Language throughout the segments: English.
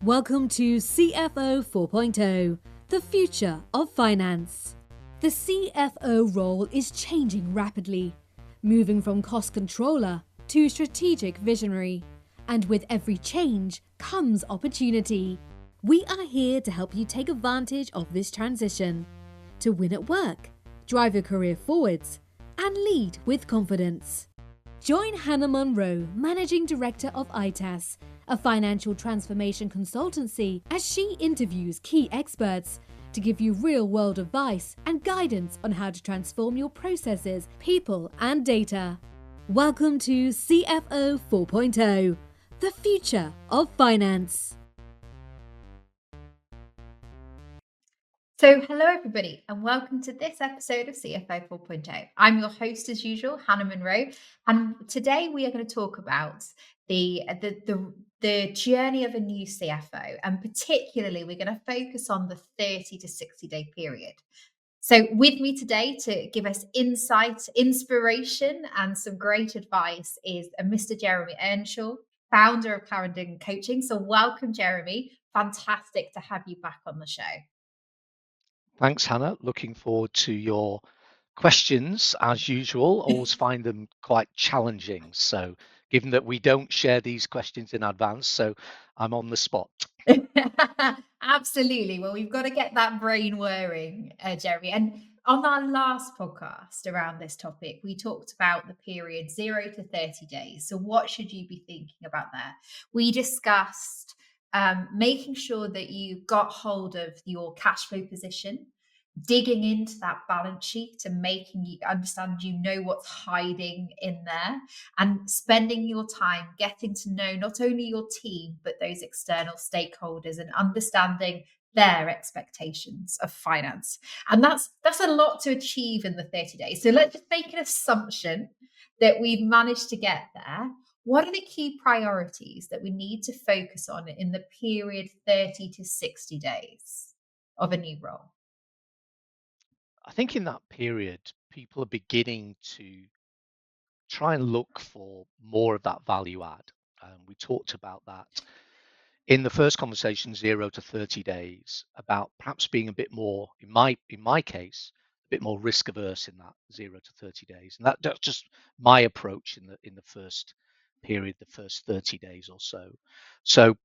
Welcome to CFO 4.0, the future of finance. The CFO role is changing rapidly, moving from cost controller to strategic visionary. And with every change comes opportunity. We are here to help you take advantage of this transition, to win at work, drive your career forwards, and lead with confidence. Join Hannah Monroe, Managing Director of ITAS, a financial transformation consultancy, as she interviews key experts to give you real-world advice and guidance on how to transform your processes, people, and data. Welcome to CFO 4.0, the future of finance. So, hello everybody, and welcome to this episode of CFO 4.0. I'm your host, as usual, Hannah Monroe, and today we are going to talk about the journey of a new CFO, and particularly we're going to focus on the 30 to 60-day period. So, with me today to give us insight, inspiration, and some great advice is Mr. Jeremy Earnshaw, founder of Clarendon Coaching. So, welcome, Jeremy. Fantastic to have you back on the show. Thanks, Hannah. Looking forward to your questions as usual. Always find them quite challenging. So, given that we don't share these questions in advance, so I'm on the spot. Absolutely. Well, we've got to get that brain whirring, Jeremy. And on our last podcast around this topic, we talked about the period 0 to 30 days. So, what should you be thinking about there? We discussed making sure that you got hold of your cash flow position, digging into that balance sheet and making you understand what's hiding in there, and spending your time getting to know not only your team but those external stakeholders and understanding their expectations of finance. And that's a lot to achieve in the 30 days. So let's just make an assumption that we've managed to get there. What are the key priorities that we need to focus on in the period 30 to 60 days of a new role? I think in that period, people are beginning to try and look for more of that value add. We talked about that in the first conversation, 0 to 30 days, about perhaps being a bit more, in my case, a bit more risk averse in that 0 to 30 days, and that's just my approach in the first period, the first 30 days or so. So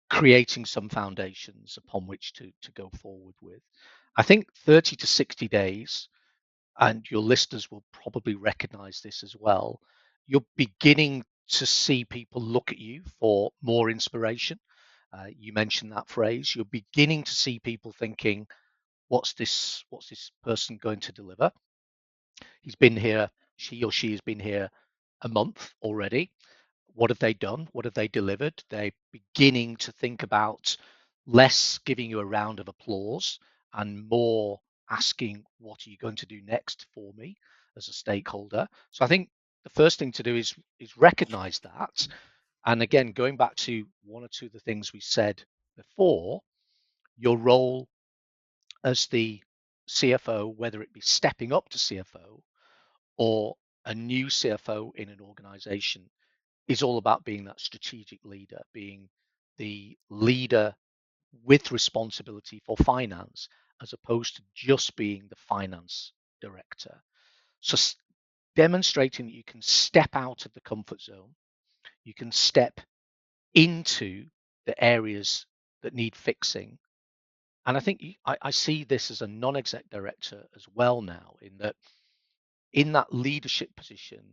creating some foundations upon which to go forward with. I think 30 to 60 days, and your listeners will probably recognize this as well, you're beginning to see people look at you for more inspiration. You mentioned that phrase. You're beginning to see people thinking, what's this person going to deliver? He's been here, she or she has been here a month already. What have they done? What have they delivered? They're beginning to think about less giving you a round of applause and more asking, what are you going to do next for me as a stakeholder? So I think the first thing to do is recognize that. And again, going back to one or two of the things we said before, your role as the CFO, whether it be stepping up to CFO or a new CFO in an organization, is all about being that strategic leader, being the leader with responsibility for finance, as opposed to just being the finance director. So demonstrating that you can step out of the comfort zone, you can step into the areas that need fixing. And I think I see this as a non-exec director as well now, in that leadership position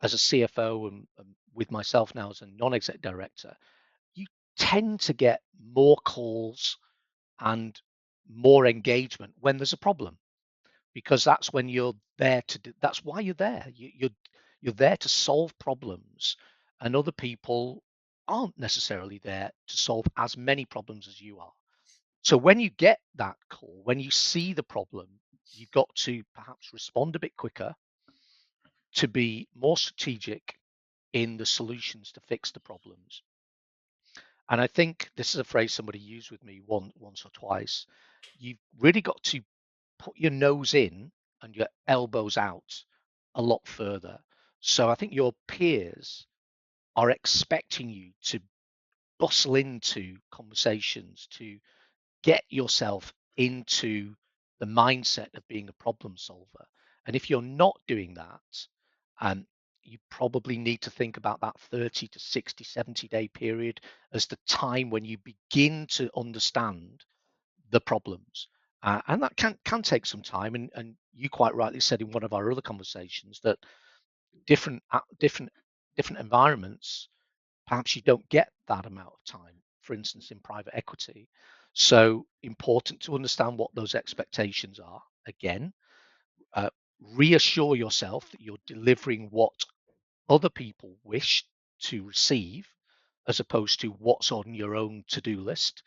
as a CFO and with myself now as a non-exec director, you tend to get more calls and more engagement when there's a problem, because that's when you're there that's why you're there. You're there to solve problems, and other people aren't necessarily there to solve as many problems as you are. So when you get that call, when you see the problem, you've got to perhaps respond a bit quicker, to be more strategic in the solutions to fix the problems. And I think this is a phrase somebody used with me once or twice. You've really got to put your nose in and your elbows out a lot further. So I think your peers are expecting you to bustle into conversations, to get yourself into the mindset of being a problem solver. And if you're not doing that, you probably need to think about that 30 to 60, 70-day period as the time when you begin to understand the problems. And that can take some time. And you quite rightly said in one of our other conversations that different environments, perhaps you don't get that amount of time. For instance, in private equity, so important to understand what those expectations are. Again, reassure yourself that you're delivering what other people wish to receive, as opposed to what's on your own to-do list.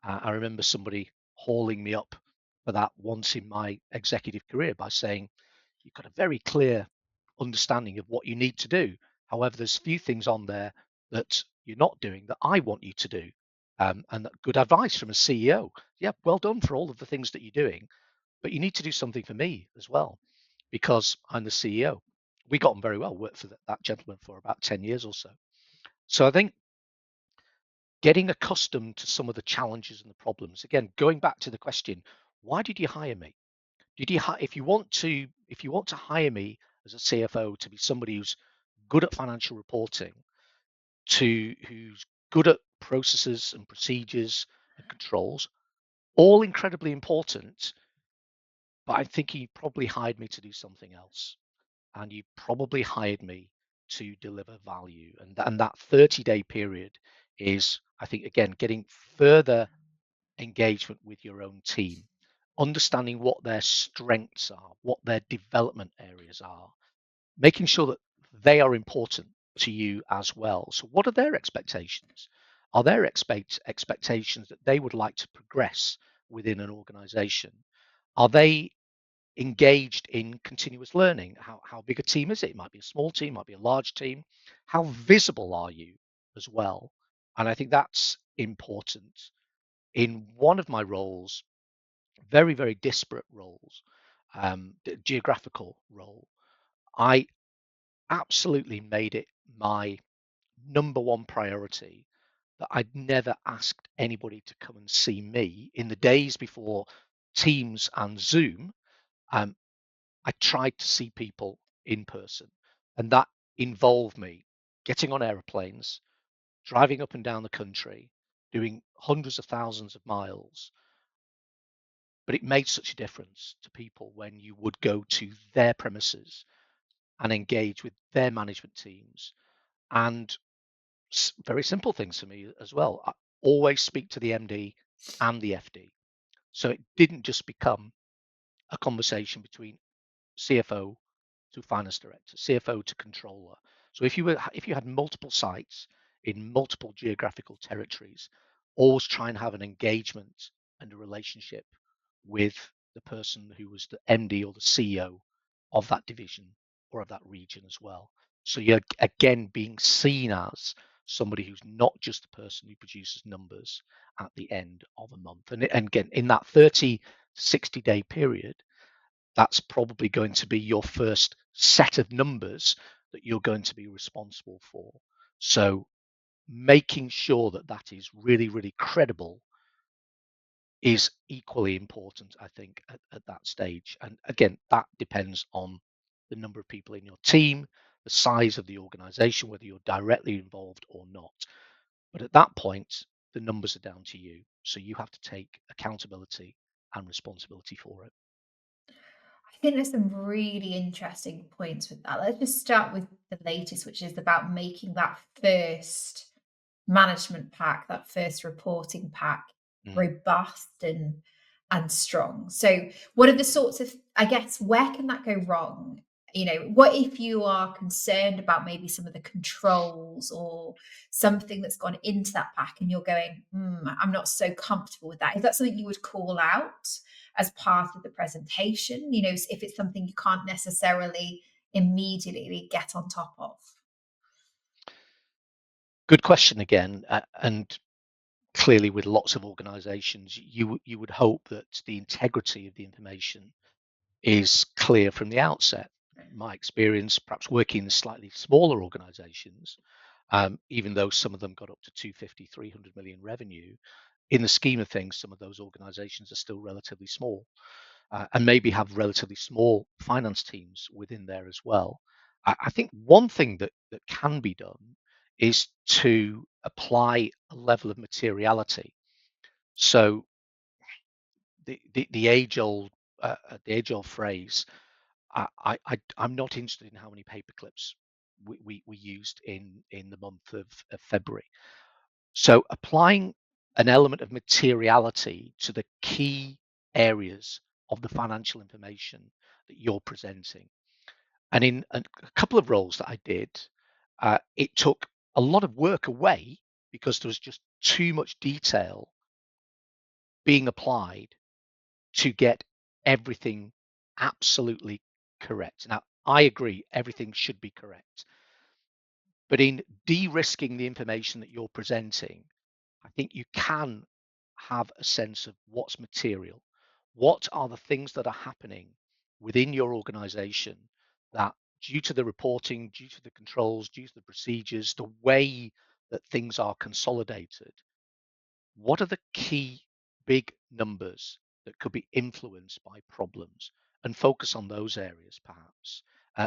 I remember somebody hauling me up for that once in my executive career by saying, you've got a very clear understanding of what you need to do. However, there's few things on there that you're not doing that I want you to do. And that good advice from a CEO. Yeah, well done for all of the things that you're doing, but you need to do something for me as well, because I'm the CEO. We got on very well, worked for that gentleman for about 10 years or so. So I think getting accustomed to some of the challenges and the problems, again, going back to the question, why did you hire me? If you want to hire me as a CFO to be somebody who's good at financial reporting, who's good at processes and procedures and controls, all incredibly important, but I'm thinking you probably hired me to do something else, and you probably hired me to deliver value. And that 30-day period is, I think, again, getting further engagement with your own team, understanding what their strengths are, what their development areas are, making sure that they are important to you as well. So what are their expectations? Are there expectations that they would like to progress within an organization? Are they engaged in continuous learning? How big a team is it? It might be a small team, might be a large team. How visible are you as well? And I think that's important. In one of my roles, very, very disparate roles, geographical role, I absolutely made it my number one priority that I'd never asked anybody to come and see me in the days before Teams and Zoom. I tried to see people in person, and that involved me getting on aeroplanes, driving up and down the country, doing hundreds of thousands of miles. But it made such a difference to people when you would go to their premises and engage with their management teams. And very simple things for me as well. I always speak to the MD and the FD. So it didn't just become a conversation between CFO to finance director, CFO to controller. So if you had multiple sites in multiple geographical territories, always try and have an engagement and a relationship with the person who was the MD or the CEO of that division or of that region as well. So you're again being seen as somebody who's not just the person who produces numbers at the end of a month. And again, in that 30 to 60-day period, that's probably going to be your first set of numbers that you're going to be responsible for. So making sure that that is really, really credible is equally important, I think, at that stage. And again, that depends on the number of people in your team, the size of the organization, whether you're directly involved or not. But at that point, the numbers are down to you. So you have to take accountability and responsibility for it. I think there's some really interesting points with that. Let's just start with the latest, which is about making that first management pack, that first reporting pack, robust and strong. So what are the sorts of, I guess, where can that go wrong? What if you are concerned about maybe some of the controls or something that's gone into that pack and you're going, I'm not so comfortable with that? Is that something you would call out as part of the presentation? If it's something you can't necessarily immediately get on top of? Good question again. And clearly with lots of organizations, you would hope that the integrity of the information is clear from the outset. My experience, perhaps working in slightly smaller organizations, even though some of them got up to 250, 300 million revenue. In the scheme of things, some of those organizations are still relatively small, and maybe have relatively small finance teams within there as well. I think one thing that can be done is to apply a level of materiality. So the age old phrase, I'm not interested in how many paper clips we used in the month of February. So applying an element of materiality to the key areas of the financial information that you're presenting. And in a couple of roles that I did, it took a lot of work away because there was just too much detail being applied to get everything absolutely correct. Now, I agree, everything should be correct. But in de-risking the information that you're presenting, I think you can have a sense of what's material. What are the things that are happening within your organization that, due to the reporting, due to the controls, due to the procedures, the way that things are consolidated, what are the key big numbers that could be influenced by problems, and focus on those areas perhaps.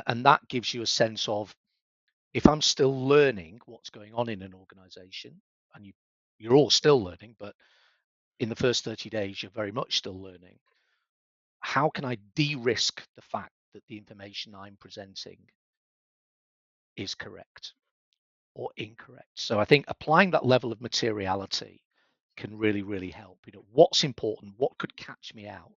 And that gives you a sense of, if I'm still learning what's going on in an organization, and you're all still learning, but in the first 30 days, you're very much still learning. How can I de-risk the fact that the information I'm presenting is correct or incorrect? So I think applying that level of materiality can really, really help. What's important, what could catch me out?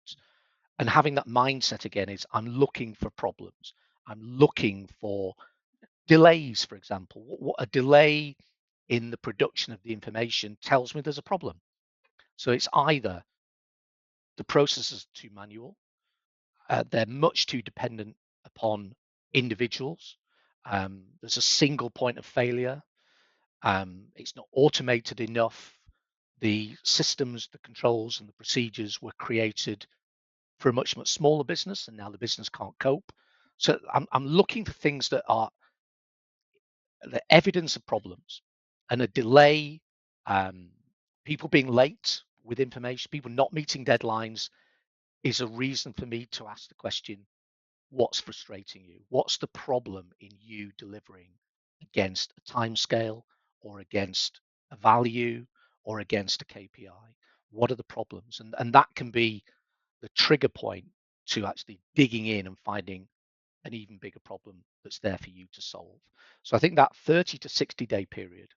And having that mindset again is, I'm looking for problems. I'm looking for delays, for example. What a delay in the production of the information tells me there's a problem. So it's either the process is too manual, they're much too dependent upon individuals, there's a single point of failure, it's not automated enough, the systems, the controls, and the procedures were created for a much, much smaller business, and now the business can't cope. So I'm looking for things that are the evidence of problems, and a delay, people being late with information, people not meeting deadlines, is a reason for me to ask the question, what's frustrating you? What's the problem in you delivering against a timescale, or against a value, or against a KPI? What are the problems? And that can be the trigger point to actually digging in and finding an even bigger problem that's there for you to solve. So I think that 30 to 60 day period,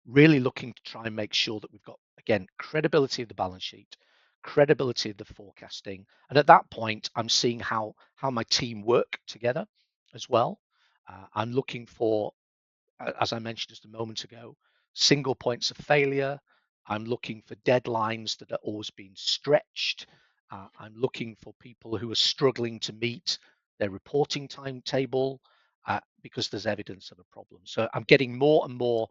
really looking to try and make sure that we've got, again, credibility of the balance sheet, credibility of the forecasting. And at that point, I'm seeing how my team work together as well. I'm looking for, as I mentioned just a moment ago, single points of failure. I'm looking for deadlines that are always being stretched. I'm looking for people who are struggling to meet their reporting timetable because there's evidence of a problem. So I'm getting more and more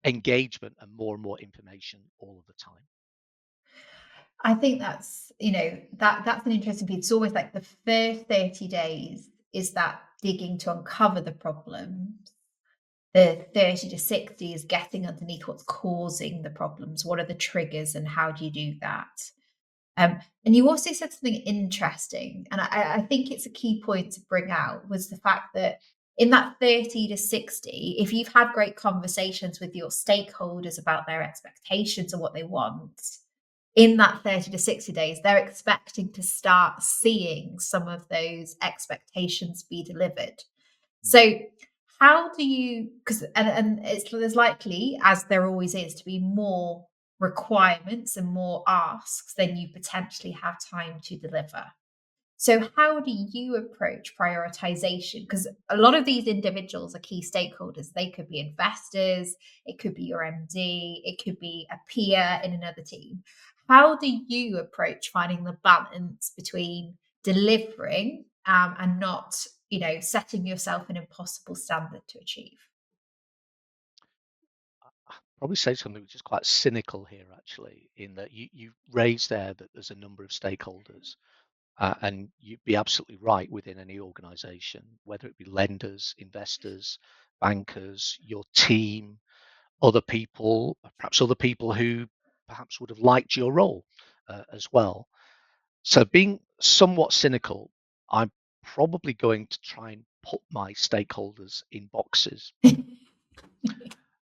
engagement and more information all of the time. I think that's, that's an interesting piece. It's always like the first 30 days is that digging to uncover the problems. The 30 to 60 is getting underneath what's causing the problems. What are the triggers and how do you do that? And you also said something interesting, and I think it's a key point to bring out, was the fact that in that 30 to 60, if you've had great conversations with your stakeholders about their expectations and what they want, in that 30 to 60 days, they're expecting to start seeing some of those expectations be delivered. So how do you, because there's likely, as there always is, to be more requirements and more asks than you potentially have time to deliver. So how do you approach prioritization? Because a lot of these individuals are key stakeholders. They could be investors, it could be your MD, it could be a peer in another team. How do you approach finding the balance between delivering and not, setting yourself an impossible standard to achieve? I'll probably say something which is quite cynical here, actually, in that you raised there that there's a number of stakeholders. And you'd be absolutely right, within any organization, whether it be lenders, investors, bankers, your team, other people, perhaps other people who perhaps would have liked your role as well. So being somewhat cynical, I'm probably going to try and put my stakeholders in boxes.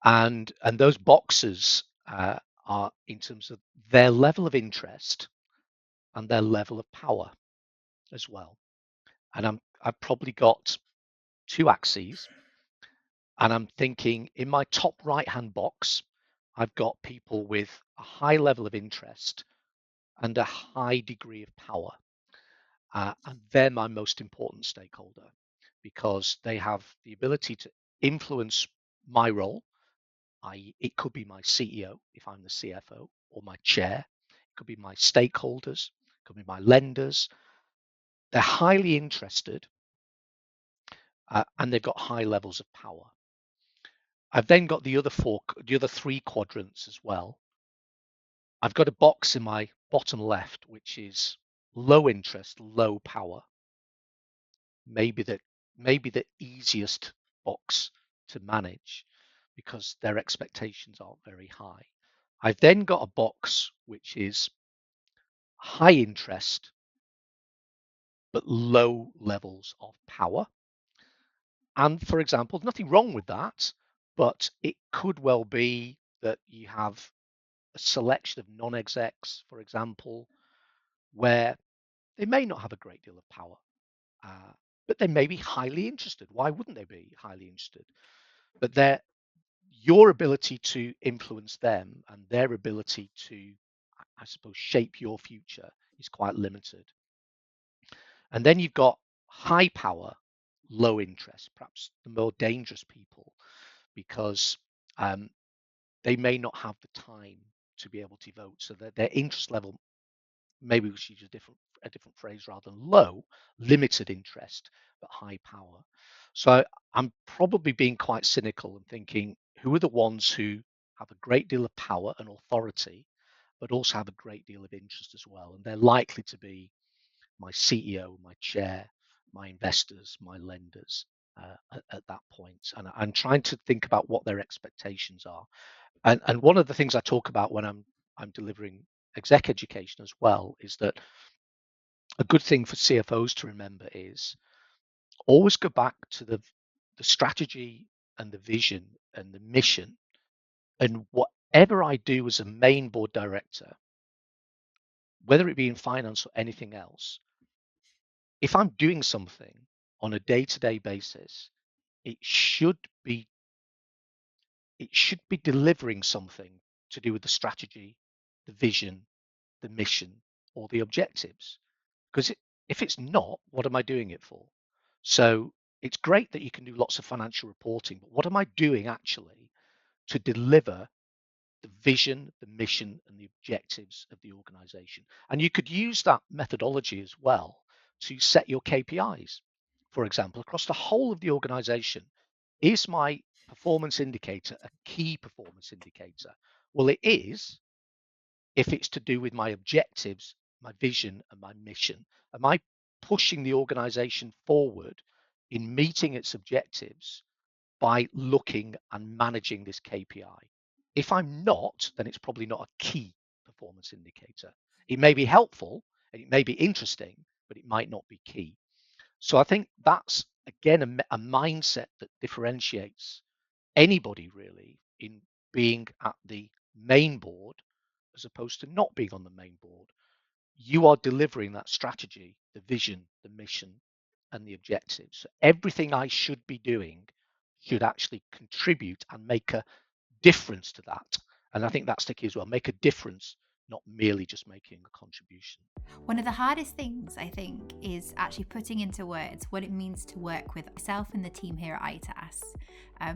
And those boxes are in terms of their level of interest and their level of power as well. And I've probably got two axes, and I'm thinking in my top right hand box, I've got people with a high level of interest and a high degree of power. And they're my most important stakeholder because they have the ability to influence my role, i.e., it could be my CEO if I'm the CFO, or my chair, it could be my stakeholders, it could be my lenders. They're highly interested and they've got high levels of power. I've then got the other three quadrants as well. I've got a box in my bottom left, which is low interest, low power. Maybe the easiest box to manage because their expectations aren't very high. I've then got a box which is high interest but low levels of power. And for example, nothing wrong with that, but it could well be that you have a selection of non-execs, for example, where they may not have a great deal of power, but they may be highly interested. Why wouldn't they be highly interested? But your ability to influence them and their ability to, I suppose, shape your future is quite limited. And then you've got high power, low interest, perhaps the more dangerous people, because they may not have the time to be able to vote. So that their interest level, maybe we should use a different phrase rather than low, limited interest, but high power. So I'm probably being quite cynical and thinking, who are the ones who have a great deal of power and authority, but also have a great deal of interest as well? And they're likely to be my CEO, my chair, my investors, my lenders at that point. And I'm trying to think about what their expectations are. And one of the things I talk about when I'm delivering exec education as well is that a good thing for CFOs to remember is always go back to the strategy and the vision and the mission. And whatever I do as a main board director, whether it be in finance or anything else, if I'm doing something on a day-to-day basis, it should be delivering something to do with the strategy, the vision, the mission, or the objectives. Because if it's not, what am I doing it for? So it's great that you can do lots of financial reporting, but what am I doing actually to deliver the vision, the mission, and the objectives of the organization? And you could use that methodology as well to set your KPIs. For example, across the whole of the organization, is my performance indicator a key performance indicator? Well, it is if it's to do with my objectives, my vision, and my mission. Am I pushing the organization forward in meeting its objectives by looking and managing this KPI? If I'm not, then it's probably not a key performance indicator. It may be helpful and it may be interesting, but it might not be key. So I think that's, again, a mindset that differentiates anybody really in being at the main board as opposed to not being on the main board. You are delivering that strategy, the vision, the mission, and the objectives. So everything I should be doing should actually contribute and make a difference to that. And I think that's the key as well. Make a difference, not merely just making a contribution. One of the hardest things, I think, is actually putting into words what it means to work with myself and the team here at ITAS.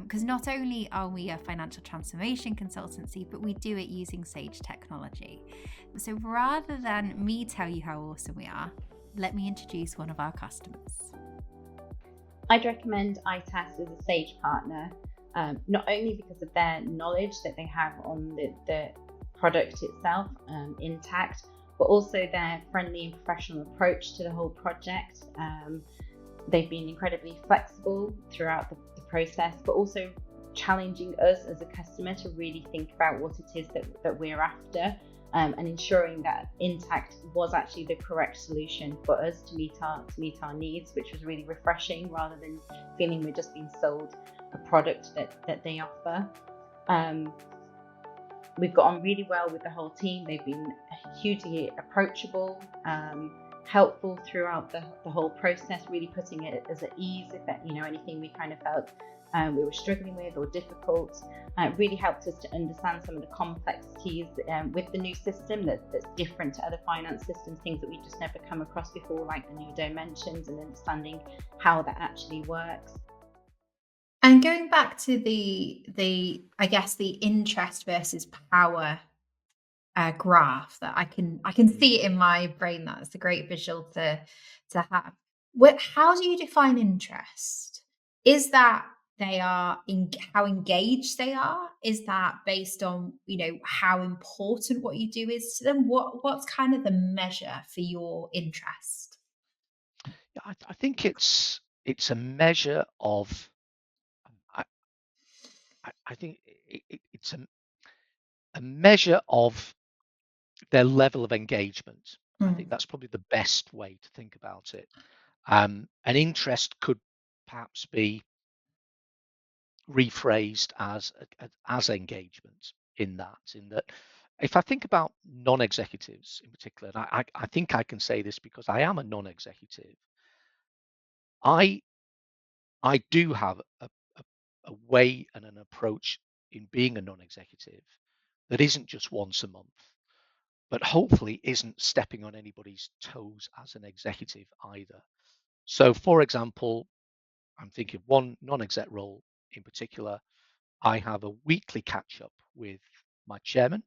Because not only are we a financial transformation consultancy, but we do it using Sage technology. So rather than me tell you how awesome we are, let me introduce one of our customers. I'd recommend ITAS as a Sage partner, not only because of their knowledge that they have on the product itself, Intact, but also their friendly and professional approach to the whole project. They've been incredibly flexible throughout the process, but also challenging us as a customer to really think about what it is that we're after, and ensuring that Intact was actually the correct solution for us to meet our needs, which was really refreshing, rather than feeling we're just being sold a product that they offer. We've got on really well with the whole team. They've been hugely approachable, helpful throughout the whole process, really putting it as at ease if anything we kind of felt we were struggling with or difficult. Really helped us to understand some of the complexities with the new system that's different to other finance systems, things that we've just never come across before, like the new dimensions, and understanding how that actually works. And going back to the I guess the interest versus power graph, that I can see it in my brain. That's a great visual to have. How do you define interest? Is that they are in how engaged they are? Is that based on how important what you do is to them? What's kind of the measure for your interest? Yeah, I think it's a measure of. I think it's a measure of their level of engagement. I think that's probably the best way to think about it. An interest could perhaps be rephrased as engagement in that if I think about non-executives in particular, and I think I can say this because I am a non-executive, I do have a way and an approach in being a non-executive that isn't just once a month, but hopefully isn't stepping on anybody's toes as an executive either. So, for example, I'm thinking one non-exec role in particular. I have a weekly catch up with my chairman,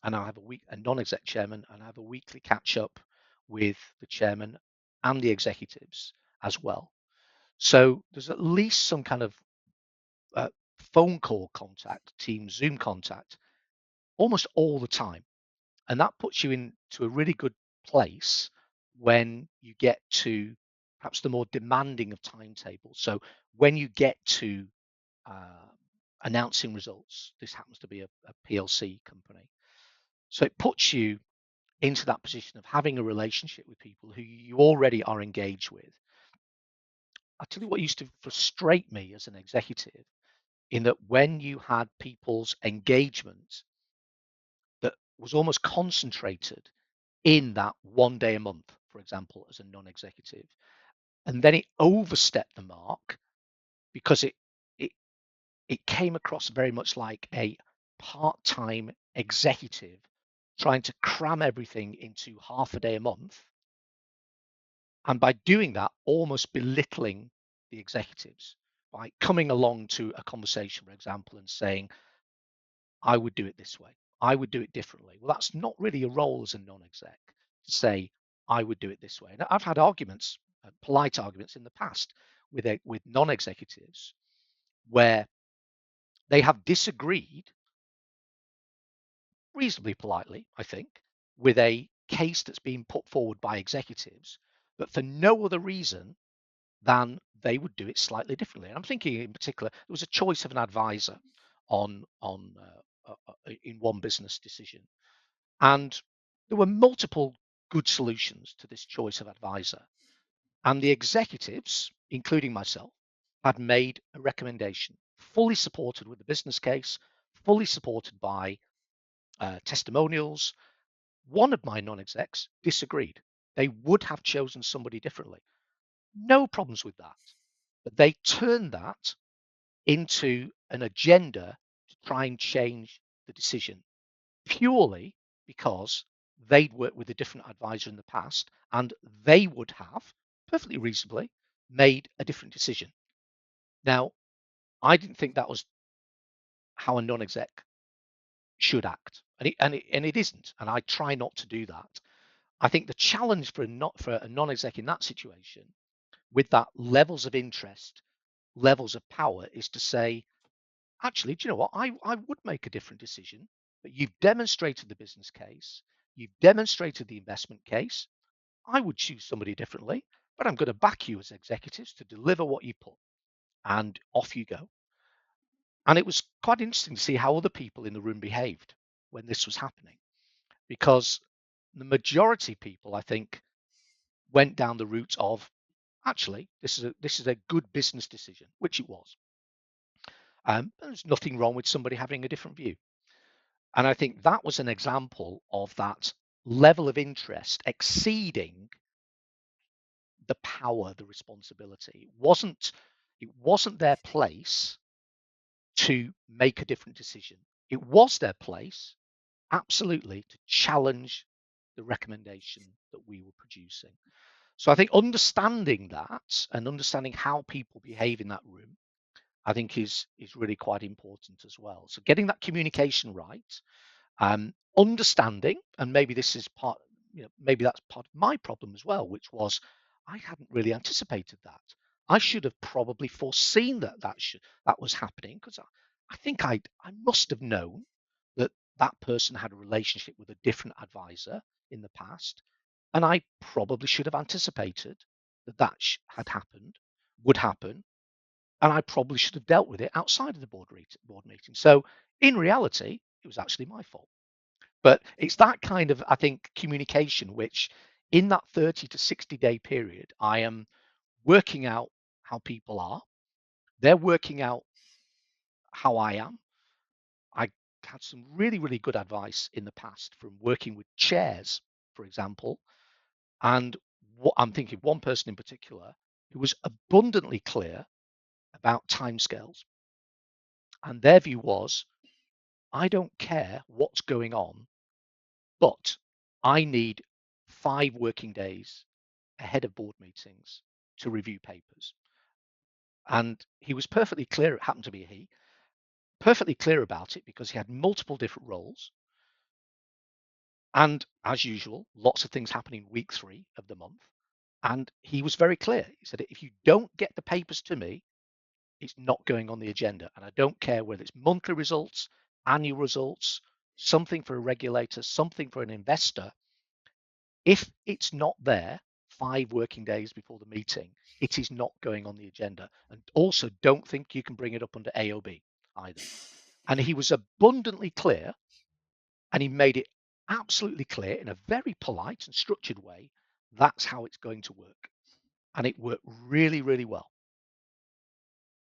and I have a non-exec chairman, and I have a weekly catch up with the chairman and the executives as well. So there's at least some kind of phone call contact, Teams, Zoom contact, almost all the time. And that puts you into a really good place when you get to perhaps the more demanding of timetables. So when you get to announcing results, this happens to be a PLC company. So it puts you into that position of having a relationship with people who you already are engaged with. I tell you what used to frustrate me as an executive, in that when you had people's engagement that was almost concentrated in that one day a month, for example, as a non-executive, and then it overstepped the mark because it came across very much like a part-time executive trying to cram everything into half a day a month, and by doing that, almost belittling the executives by coming along to a conversation, for example, and saying, I would do it this way, I would do it differently. Well, that's not really a role as a non-exec to say, I would do it this way. And I've had arguments, polite arguments in the past with non-executives where they have disagreed reasonably politely, I think, with a case that's being put forward by executives, but for no other reason than they would do it slightly differently. And I'm thinking in particular, there was a choice of an advisor in one business decision, and there were multiple good solutions to this choice of advisor. And the executives, including myself, had made a recommendation, fully supported with the business case, fully supported by testimonials. One of my non-execs disagreed. They would have chosen somebody differently. No problems with that. But they turned that into an agenda to try and change the decision, purely because they'd worked with a different advisor in the past and they would have, perfectly reasonably, made a different decision. Now, I didn't think that was how a non-exec should act, and it isn't, and I try not to do that. I think the challenge for a non-exec in that situation, with that levels of interest, levels of power, is to say, actually, do you know what? I would make a different decision, but you've demonstrated the business case, you've demonstrated the investment case. I would choose somebody differently. but I'm going to back you as executives to deliver what you put, and off you go. And it was quite interesting to see how other people in the room behaved when this was happening, because the majority of people, I think, went down the route of, actually, this is a good business decision, which it was. There's nothing wrong with somebody having a different view. And I think that was an example of that level of interest exceeding the power, the responsibility. It wasn't their place to make a different decision. It was their place, absolutely, to challenge the recommendation that we were producing. So I think understanding that and understanding how people behave in that room, I think is really quite important as well. So getting that communication right, understanding, and maybe this is part, maybe that's part of my problem as well, which was I hadn't really anticipated that. I should have probably foreseen that was happening, because I think I must have known that that person had a relationship with a different advisor in the past, and I probably should have anticipated that had happened, would happen, and I probably should have dealt with it outside of the board meeting. So in reality, it was actually my fault. But it's that kind of, I think, communication, which in that 30 to 60 day period, I am working out how people are. They're working out how I am. I had some really, really good advice in the past from working with chairs, for example. And what I'm thinking, one person in particular who was abundantly clear about timescales. And their view was, I don't care what's going on, but I need 5 working days ahead of board meetings to review papers. And he was perfectly clear, it happened to be he, perfectly clear about it because he had multiple different roles. And as usual, lots of things happening week 3 of the month. And he was very clear. He said, if you don't get the papers to me, it's not going on the agenda. And I don't care whether it's monthly results, annual results, something for a regulator, something for an investor. If it's not there 5 working days before the meeting, it is not going on the agenda. And also, don't think you can bring it up under AOB either. And he was abundantly clear, and he made it absolutely clear in a very polite and structured way, that's how it's going to work. And it worked really, really well.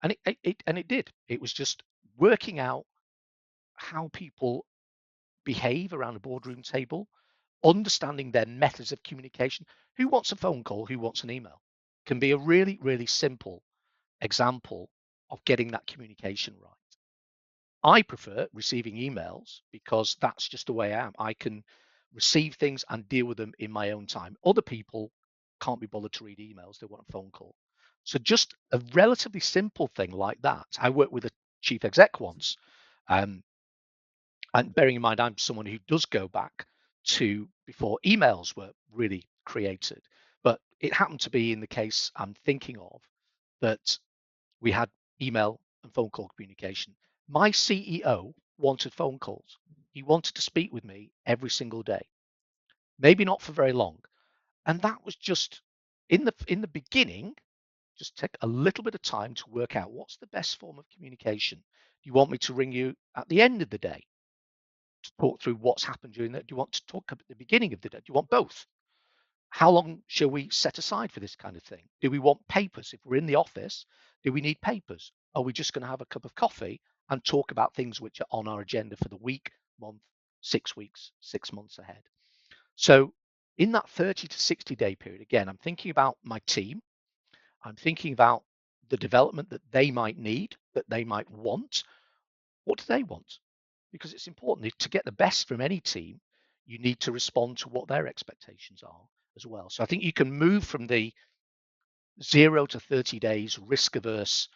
And it did. It was just working out how people behave around a boardroom table, understanding their methods of communication. Who wants a phone call? Who wants an email? Can be a really, really simple example of getting that communication right. I prefer receiving emails because that's just the way I am. I can receive things and deal with them in my own time. Other people can't be bothered to read emails. They want a phone call. So just a relatively simple thing like that. I worked with a chief exec once, and bearing in mind I'm someone who does go back to before emails were really created, but it happened to be in the case I'm thinking of that we had email and phone call communication. My CEO wanted phone calls. He wanted to speak with me every single day, maybe not for very long. And that was just in the beginning, just take a little bit of time to work out what's the best form of communication. Do you want me to ring you at the end of the day to talk through what's happened during that? Do you want to talk at the beginning of the day? Do you want both? How long shall we set aside for this kind of thing? Do we want papers? If we're in the office, do we need papers? Are we just going to have a cup of coffee and talk about things which are on our agenda for the week, month, 6 weeks, 6 months ahead? So in that 30 to 60 day period, again, I'm thinking about my team. I'm thinking about the development that they might need, that they might want. What do they want? Because it's important to get the best from any team. You need to respond to what their expectations are as well. So I think you can move from the 0 to 30 days risk averse,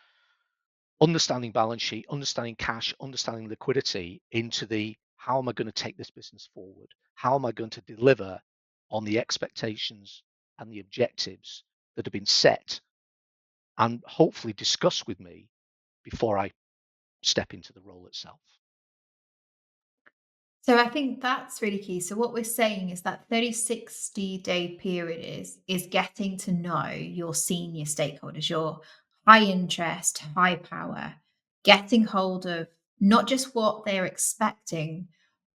understanding balance sheet, understanding cash, understanding liquidity, into the how am I going to take this business forward? How am I going to deliver on the expectations and the objectives that have been set and hopefully discussed with me before I step into the role itself? So I think that's really key. So what we're saying is that 30-60 day period is getting to know your senior stakeholders, your high interest, high power, getting hold of not just what they're expecting,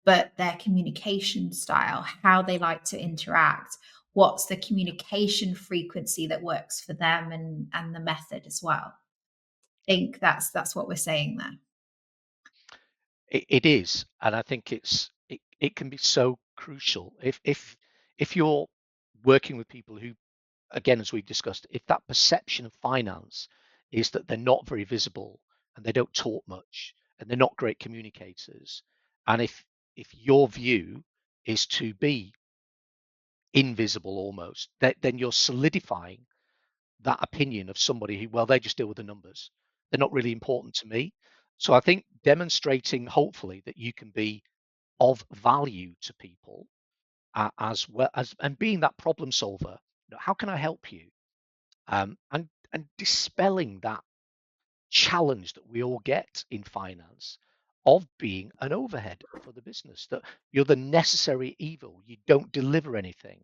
but their communication style, how they like to interact, what's the communication frequency that works for them, and the method as well. I think that's what we're saying there. It is, and I think it can be so crucial if you're working with people who, again, as we've discussed, if that perception of finance is that they're not very visible and they don't talk much and they're not great communicators, and if your view is to be invisible almost, then you're solidifying that opinion of somebody who, well, they just deal with the numbers. They're not really important to me. So I think demonstrating, hopefully, that you can be of value to people, as well as, and being that problem solver. How can I help you? And dispelling that challenge that we all get in finance of being an overhead for the business, that you're the necessary evil, you don't deliver anything.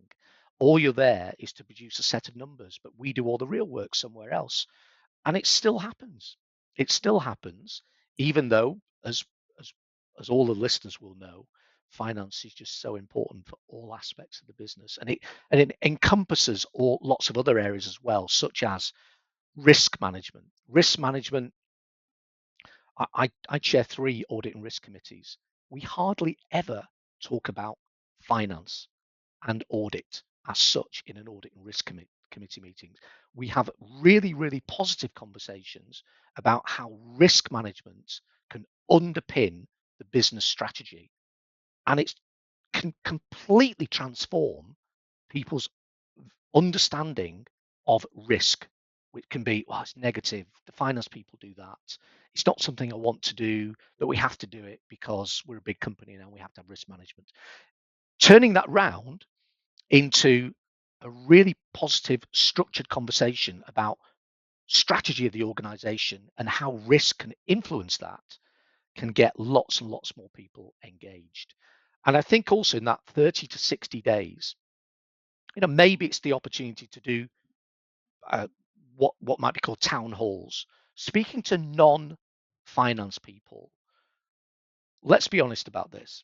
All you're there is to produce a set of numbers, but we do all the real work somewhere else. And it still happens. It still happens, even though, as as all the listeners will know, finance is just so important for all aspects of the business, and it encompasses all lots of other areas as well, such as risk management. Risk management. I chair 3 audit and risk committees. We hardly ever talk about finance and audit as such in an audit and risk committee meetings. We have really, really positive conversations about how risk management can underpin the business strategy, and it can completely transform people's understanding of risk, which can be, well, it's negative. The finance people do that. It's not something I want to do, but we have to do it because we're a big company now. We have to have risk management. Turning that round into a really positive, structured conversation about strategy of the organization and how risk can influence that can get lots and lots more people engaged. And I think also in that 30 to 60 days, maybe it's the opportunity to do what might be called town halls, speaking to non-finance people. Let's be honest about this,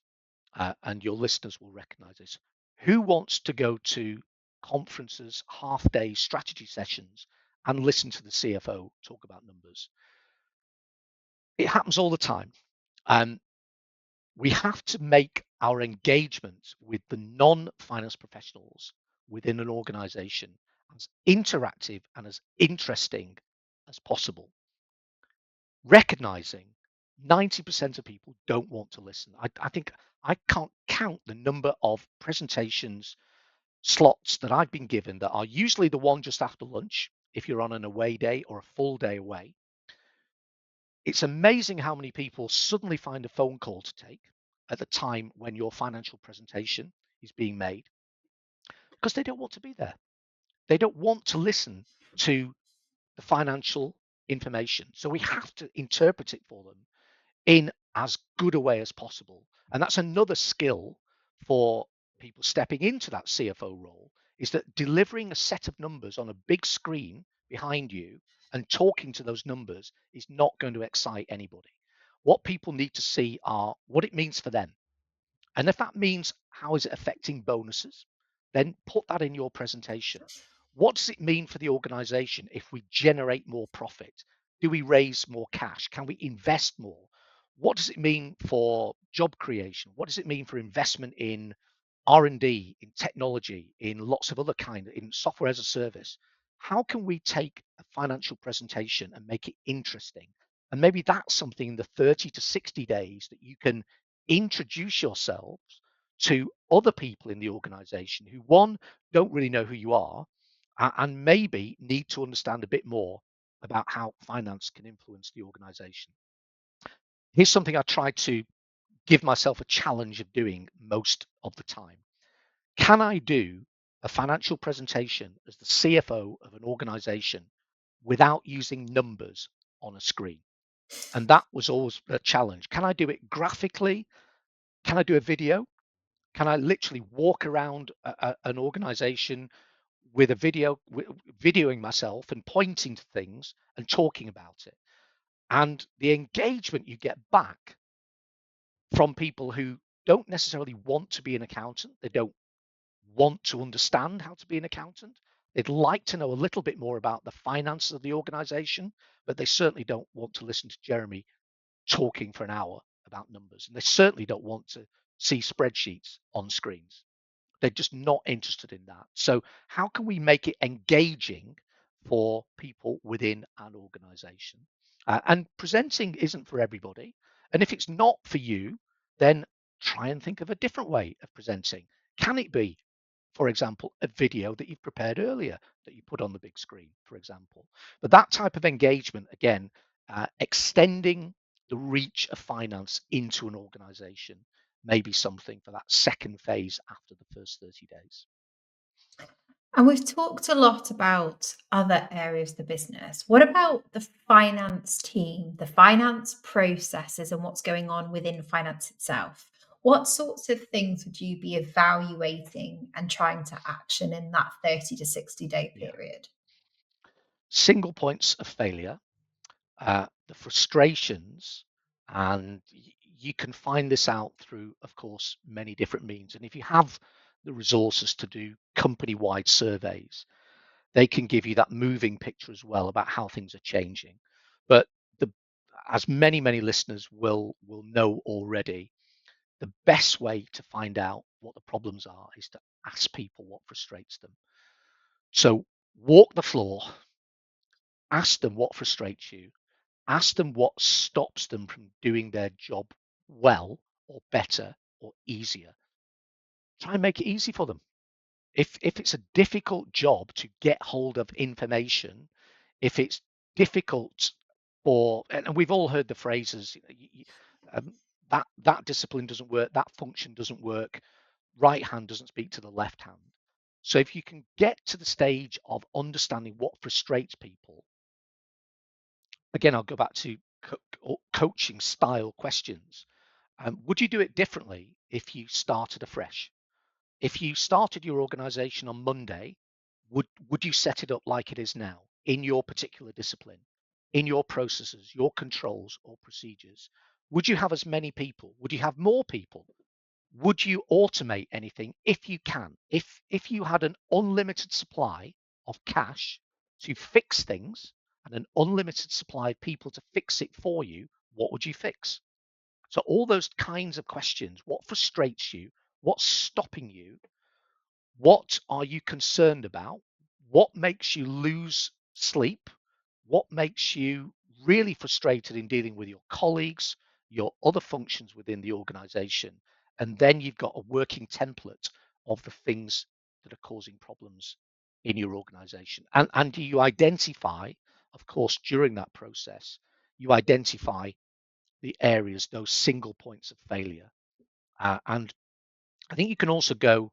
and your listeners will recognize this. Who wants to go to conferences, half-day strategy sessions, and listen to the CFO talk about numbers? It happens all the time. We have to make our engagement with the non-finance professionals within an organization as interactive and as interesting as possible, recognizing 90% of people don't want to listen. I think I can't count the number of presentations slots that I've been given that are usually the one just after lunch, if you're on an away day or a full day away. It's amazing how many people suddenly find a phone call to take at the time when your financial presentation is being made, because they don't want to be there. They don't want to listen to the financial information. So we have to interpret it for them in as good a way as possible. And that's another skill for people stepping into that CFO role, is that delivering a set of numbers on a big screen behind you and talking to those numbers is not going to excite anybody. What people need to see are what it means for them. And if that means how is it affecting bonuses, then put that in your presentation. What does it mean for the organization if we generate more profit? Do we raise more cash? Can we invest more? What does it mean for job creation? What does it mean for investment in R&D, in technology, in lots of other in software as a service? How can we take a financial presentation and make it interesting? And maybe that's something in the 30 to 60 days that you can introduce yourselves to other people in the organization who, one, don't really know who you are, and maybe need to understand a bit more about how finance can influence the organization. Here's something I try to give myself a challenge of doing most of the time. Can I do a financial presentation as the CFO of an organization without using numbers on a screen? And that was always a challenge. Can I do it graphically Can I do a video? Can I literally walk around an organization with a video, videoing myself and pointing to things and talking about it? And the engagement you get back from people who don't necessarily want to be an accountant, they don't want to understand how to be an accountant. They'd like to know a little bit more about the finances of the organization, but they certainly don't want to listen to Jeremy talking for an hour about numbers. And they certainly don't want to see spreadsheets on screens. They're just not interested in that. So how can we make it engaging for people within an organization? And presenting isn't for everybody. And if it's not for you, then try and think of a different way of presenting. Can it be, for example, a video that you've prepared earlier that you put on the big screen, for example? But that type of engagement, again, extending the reach of finance into an organization may be something for that second phase after the first 30 days. And we've talked a lot about other areas of the business. What about the finance team, the finance processes, and what's going on within finance itself? What sorts of things would you be evaluating and trying to action in that 30 to 60-day period? Single points of failure, the frustrations, and you can find this out through, of course, many different means. And if you have the resources to do company-wide surveys, they can give you that moving picture as well about how things are changing. But as many listeners will know already, the best way to find out what the problems are is to ask people what frustrates them. So walk the floor, ask them what frustrates you, ask them what stops them from doing their job well or better or easier. Try and make it easy for them. If it's a difficult job to get hold of information, if it's difficult for, and we've all heard the phrases, that discipline doesn't work, that function doesn't work, right hand doesn't speak to the left hand. So if you can get to the stage of understanding what frustrates people, again, I'll go back to coaching style questions. Would you do it differently if you started afresh? If you started your organization on Monday, would you set it up like it is now in your particular discipline, in your processes, your controls or procedures? Would you have as many people? Would you have more people? Would you automate anything if you can? If you had an unlimited supply of cash to fix things and an unlimited supply of people to fix it for you, what would you fix? So all those kinds of questions, what frustrates you? What's stopping you? What are you concerned about? What makes you lose sleep? What makes you really frustrated in dealing with your colleagues, your other functions within the organization? And then you've got a working template of the things that are causing problems in your organization. And you identify, of course, during that process, you identify the areas, those single points of failure. And I think you can also go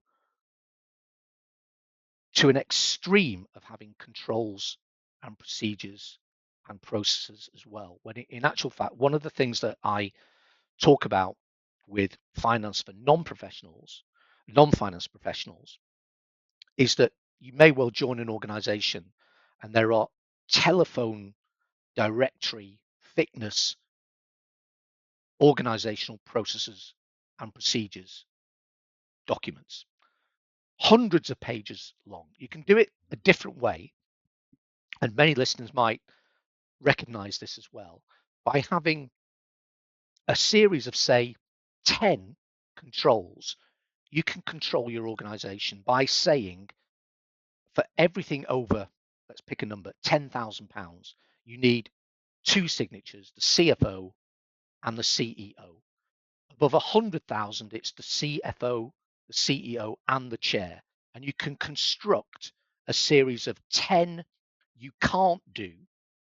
to an extreme of having controls and procedures and processes as well. When in actual fact, one of the things that I talk about with finance for non-finance professionals, is that you may well join an organization and there are telephone directory thickness organizational processes and procedures documents, hundreds of pages long. You can do it a different way, and many listeners might recognize this as well, by having a series of, say, 10 controls. You can control your organization by saying, for everything over, let's pick a number, £10,000, you need 2 signatures, the CFO and the CEO. Above 100,000, it's the CFO, the CEO, and the chair. And you can construct a series of 10 you can't do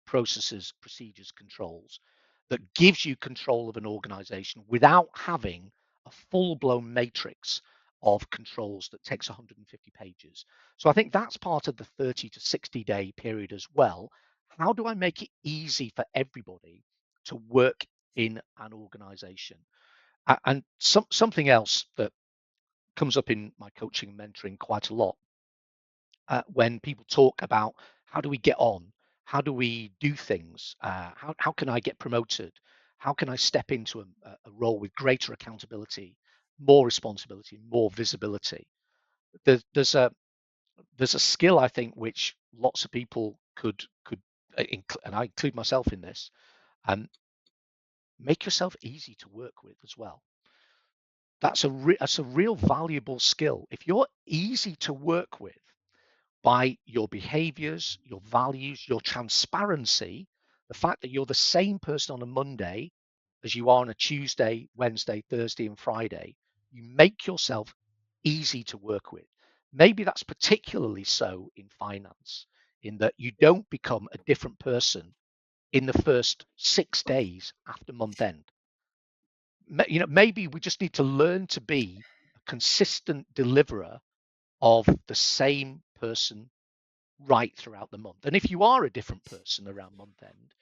processes, procedures, controls that gives you control of an organization without having a full-blown matrix of controls that takes 150 pages. So I think that's part of the 30 to 60 day period as well. How do I make it easy for everybody to work in an organization? And something else that comes up in my coaching and mentoring quite a lot, when people talk about how do we get on, how do we do things, how can I get promoted, how can I step into a role with greater accountability, more responsibility, more visibility. There's a skill, I think, which lots of people could and I include myself in this, make yourself easy to work with as well. That's a real valuable skill. If you're easy to work with by your behaviors, your values, your transparency, the fact that you're the same person on a Monday as you are on a Tuesday, Wednesday, Thursday, and Friday, you make yourself easy to work with. Maybe that's particularly so in finance, in that you don't become a different person in the first 6 days after month end. Maybe we just need to learn to be a consistent deliverer of the same person right throughout the month. And if you are a different person around month end,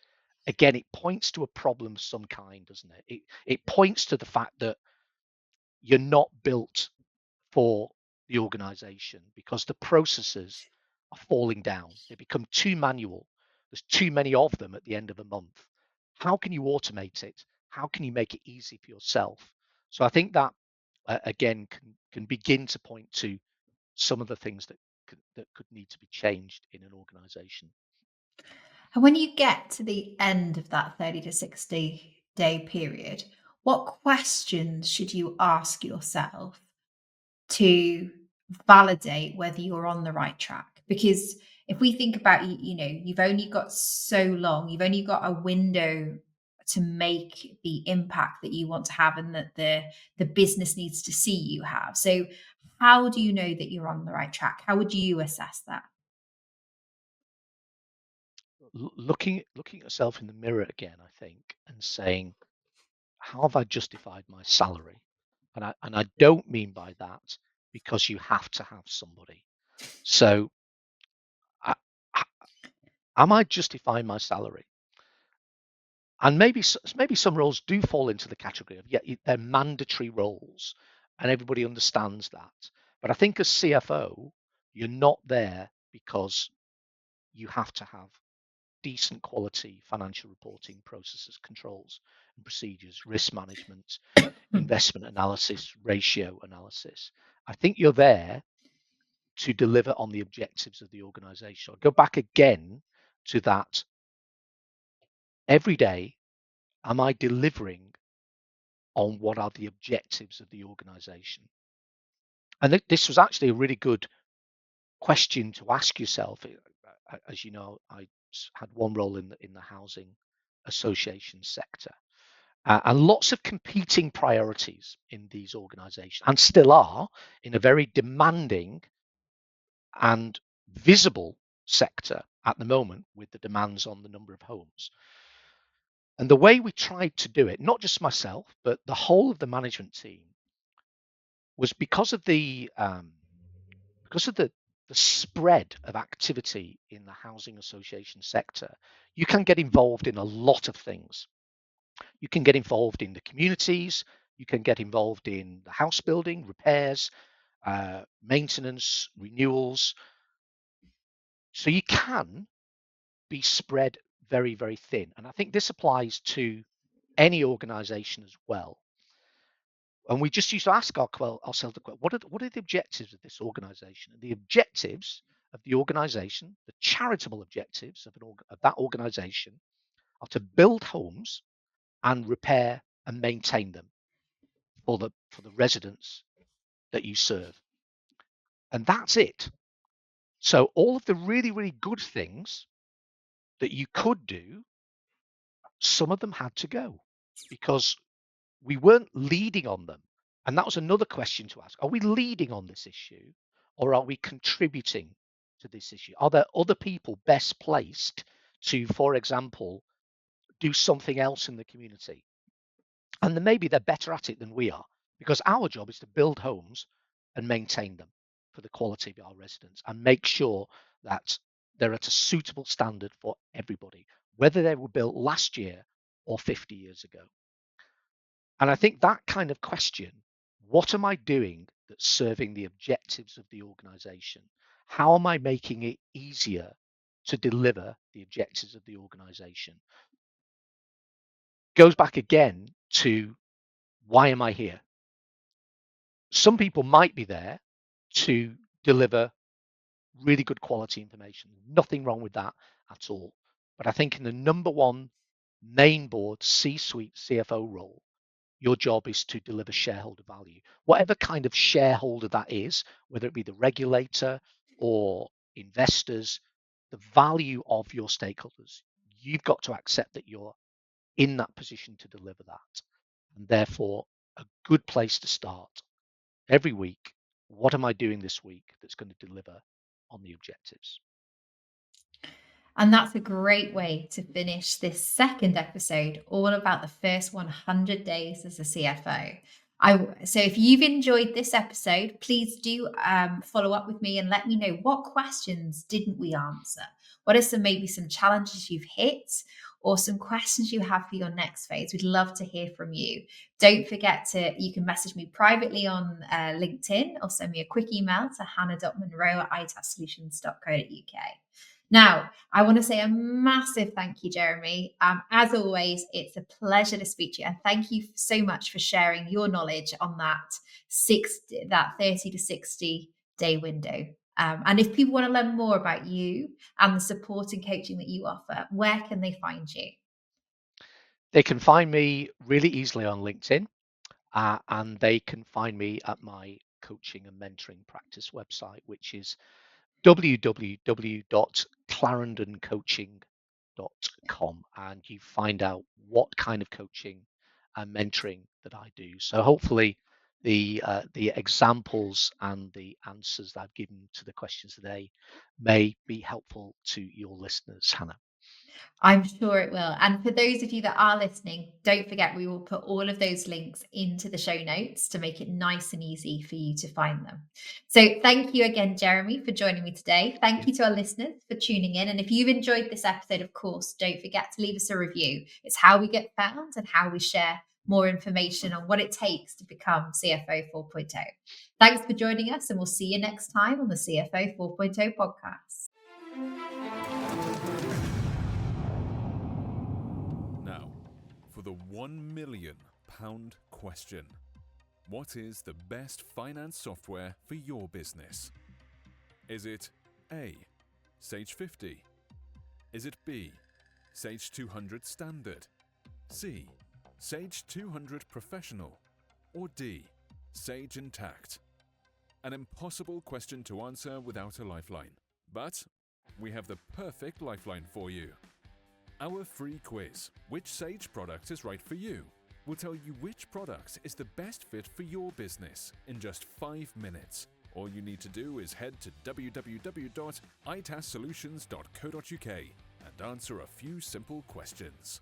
again, it points to a problem of some kind, doesn't it? It points to the fact that you're not built for the organization because the processes are falling down. They become too manual. There's too many of them at the end of a month. How can you automate it? How can you make it easy for yourself? So I think that again can begin to point to some of the things that could need to be changed in an organization. And when you get to the end of that 30 to 60-day period, what questions should you ask yourself to validate whether you're on the right track? Because if we think about, you've only got so long, you've only got a window to make the impact that you want to have and that the business needs to see you have. So how do you know that you're on the right track? How would you assess that? Looking at yourself in the mirror again, I think, and saying, how have I justified my salary? And I don't mean by that because you have to have somebody. So I, am I justifying my salary? And maybe some roles do fall into the category of, yeah, they're mandatory roles, and everybody understands that. But I think as CFO, you're not there because you have to have decent quality financial reporting processes, controls and procedures, risk management, investment analysis, ratio analysis. I think you're there to deliver on the objectives of the organization. I'll go back again to that. Every day, am I delivering on what are the objectives of the organization? And this was actually a really good question to ask yourself. As you know, I had one role in the housing association sector, and lots of competing priorities in these organizations, and still are in a very demanding and visible sector at the moment with the demands on the number of homes. And the way we tried to do it, not just myself, but the whole of the management team, was because of the spread of activity in the housing association sector. You can get involved in a lot of things. You can get involved in the communities, you can get involved in the house building, repairs, maintenance, renewals. So you can be spread very, very thin. And I think this applies to any organization as well. And we just used to ask ourselves the question, what are the objectives of this organization? And the objectives of the organization, the charitable objectives of that organization, are to build homes and repair and maintain them for the residents that you serve. And that's it. So all of the really, really good things that you could do, some of them had to go because we weren't leading on them. And that was another question to ask. Are we leading on this issue, or are we contributing to this issue? Are there other people best placed to, for example, do something else in the community? And then maybe they're better at it than we are, because our job is to build homes and maintain them for the quality of our residents and make sure that they're at a suitable standard for everybody, whether they were built last year or 50 years ago. And I think that kind of question, what am I doing that's serving the objectives of the organization? How am I making it easier to deliver the objectives of the organization? Goes back again to, why am I here? Some people might be there to deliver really good quality information. Nothing wrong with that at all. But I think in the number one main board C-suite CFO role, your job is to deliver shareholder value, whatever kind of shareholder that is, whether it be the regulator or investors. The value of your stakeholders, you've got to accept that you're in that position to deliver that. And therefore, a good place to start every week. What am I doing this week that's going to deliver on the objectives? And that's a great way to finish this second episode, all about the first 100 days as a CFO. So if you've enjoyed this episode, please do follow up with me and let me know, what questions didn't we answer? What are maybe some challenges you've hit, or some questions you have for your next phase? We'd love to hear from you. Don't forget you can message me privately on LinkedIn, or send me a quick email to hannah.monroe@itassolutions.co.uk. Now, I want to say a massive thank you, Jeremy. As always, it's a pleasure to speak to you. And thank you so much for sharing your knowledge on that 30 to 60 day window. And if people want to learn more about you and the support and coaching that you offer, where can they find you? They can find me really easily on LinkedIn, and they can find me at my coaching and mentoring practice website, which is www.clarendoncoaching.com, and you find out what kind of coaching and mentoring that I do. So hopefully the examples and the answers that I've given to the questions today may be helpful to your listeners, Hannah. I'm sure it will. And for those of you that are listening, don't forget, we will put all of those links into the show notes to make it nice and easy for you to find them. So thank you again, Jeremy, for joining me today. Thank you to our listeners for tuning in. And if you've enjoyed this episode, of course, don't forget to leave us a review. It's how we get found and how we share more information on what it takes to become CFO 4.0. Thanks for joining us, and we'll see you next time on the CFO 4.0 podcast. For the £1 million question. What is the best finance software for your business? Is it A, Sage 50? Is it B, Sage 200 Standard? C, Sage 200 Professional? Or D, Sage Intact? An impossible question to answer without a lifeline. But we have the perfect lifeline for you. Our free quiz, which Sage product is right for you, will tell you which product is the best fit for your business in just 5 minutes. All you need to do is head to www.itassolutions.co.uk and answer a few simple questions.